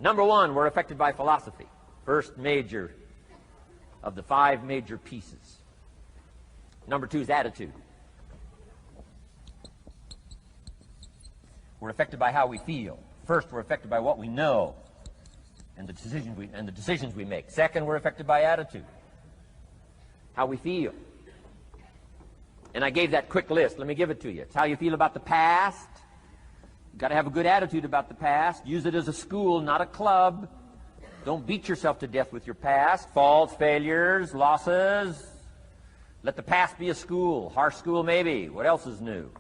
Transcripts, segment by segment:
Number one, we're affected by philosophy. First major of the 5 major pieces. Number 2 is attitude. We're affected by how we feel. First, we're affected by what we know and the decisions we make. Second, we're affected by attitude, how we feel. And I gave that quick list. Let me give it to you. It's how you feel about the past. You've got to have a good attitude about the past. Use it as a school, not a club. Don't beat yourself to death with your past. Faults, failures, losses. Let the past be a school. Harsh school, maybe. What else is new?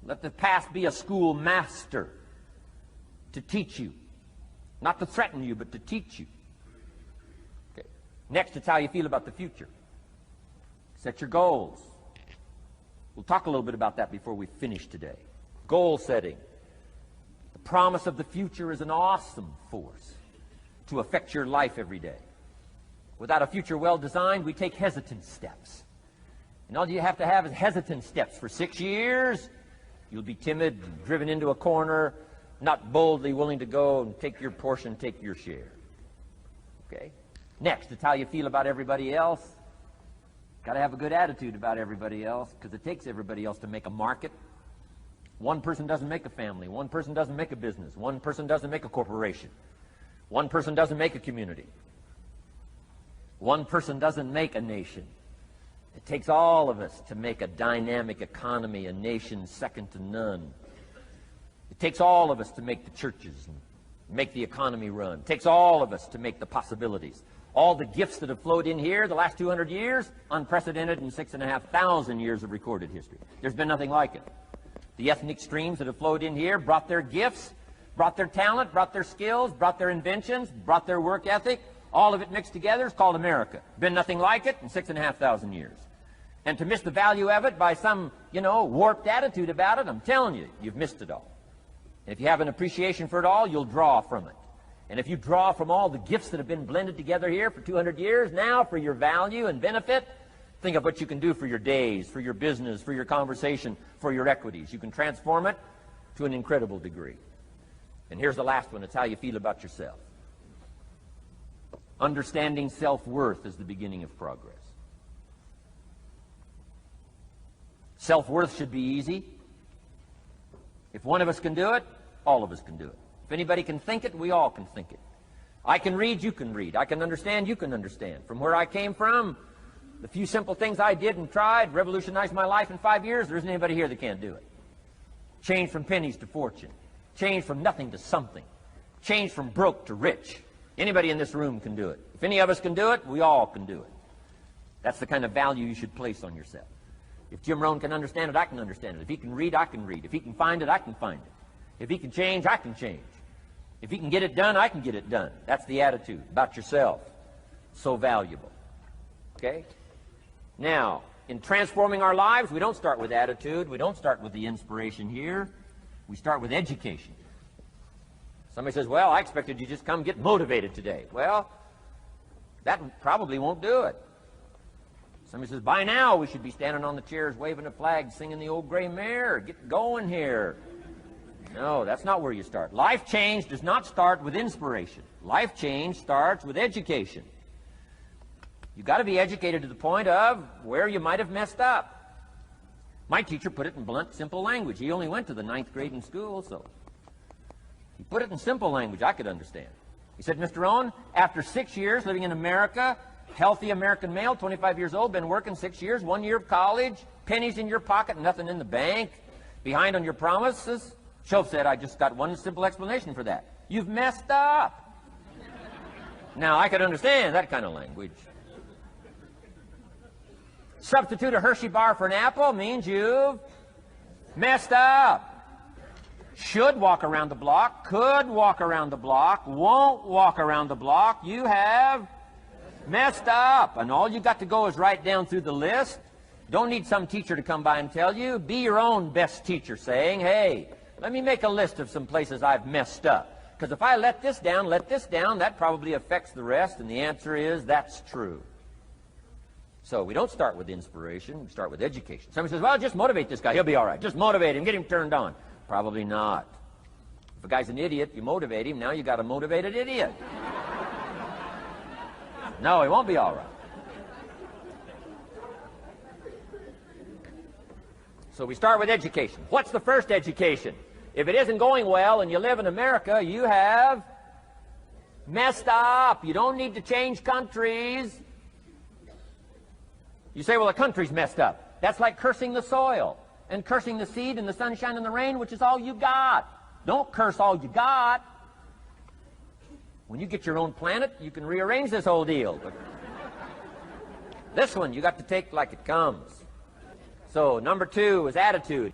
Let the past be a schoolmaster to teach you. Not to threaten you, but to teach you. Okay. Next, it's how you feel about the future. Set your goals. We'll talk a little bit about that before we finish today. Goal setting. The promise of the future is an awesome force to affect your life every day. Without a future well designed, we take hesitant steps. And all you have to have is hesitant steps for 6 years. You'll be timid, driven into a corner, not boldly willing to go and take your portion, take your share. Okay? Next, it's how you feel about everybody else. Got to have a good attitude about everybody else, because it takes everybody else to make a market. One person doesn't make a family. One person doesn't make a business. One person doesn't make a corporation. One person doesn't make a community. One person doesn't make a nation. It takes all of us to make a dynamic economy, a nation second to none. It takes all of us to make the churches and make the economy run. It takes all of us to make the possibilities. All the gifts that have flowed in here the last 200 years, unprecedented in 6,500 years of recorded history. There's been nothing like it. The ethnic streams that have flowed in here brought their gifts, brought their talent, brought their skills, brought their inventions, brought their work ethic. All of it mixed together is called America. Been nothing like it in 6,500 years. And to miss the value of it by some, warped attitude about it, I'm telling you, you've missed it all. And if you have an appreciation for it all, you'll draw from it. And if you draw from all the gifts that have been blended together here for 200 years, now for your value and benefit, think of what you can do for your days, for your business, for your conversation, for your equities. You can transform it to an incredible degree. And here's the last one. It's how you feel about yourself. Understanding self-worth is the beginning of progress. Self-worth should be easy. If one of us can do it, all of us can do it. If anybody can think it, we all can think it. I can read, you can read. I can understand, you can understand. From where I came from, the few simple things I did and tried revolutionized my life in 5 years. There isn't anybody here that can't do it. Change from pennies to fortune. Change from nothing to something. Change from broke to rich. Anybody in this room can do it. If any of us can do it, we all can do it. That's the kind of value you should place on yourself. If Jim Rohn can understand it, I can understand it. If he can read, I can read. If he can find it, I can find it. If he can change, I can change. If he can get it done, I can get it done. That's the attitude about yourself. So valuable. Okay? Now, in transforming our lives, we don't start with attitude. We don't start with the inspiration here. We start with education. Somebody says, well, I expected you just come get motivated today. Well, that probably won't do it. Somebody says, by now we should be standing on the chairs, waving a flag, singing the old gray mare. Get going here. No, that's not where you start. Life change does not start with inspiration. Life change starts with education. You've got to be educated to the point of where you might have messed up. My teacher put it in blunt, simple language. He only went to the 9th grade in school, so he put it in simple language I could understand. He said, Mr. Rohn, after 6 years living in America, healthy American male, 25 years old, been working 6 years, 1 year of college, pennies in your pocket, nothing in the bank, behind on your promises. Shoaff said, I just got one simple explanation for that. You've messed up. Now, I could understand that kind of language. Substitute a Hershey bar for an apple means you've messed up. Should walk around the block, could walk around the block, won't walk around the block. You have messed up. And all you got to go is write down through the list. Don't need some teacher to come by and tell you. Be your own best teacher, saying, hey, let me make a list of some places I've messed up. Because if I let this down, that probably affects the rest. And the answer is, that's true. So we don't start with inspiration. We start with education. Somebody says, well, just motivate this guy. He'll be all right. Just motivate him. Get him turned on. Probably not. If a guy's an idiot, you motivate him. Now you got a motivated idiot. No, he won't be all right. So we start with education. What's the first education? If it isn't going well and you live in America, you have messed up. You don't need to change countries. You say, well, the country's messed up. That's like cursing the soil and cursing the seed and the sunshine and the rain, which is all you got. Don't curse all you got. When you get your own planet, you can rearrange this whole deal. But this one, you got to take like it comes. So, number 2 is attitude.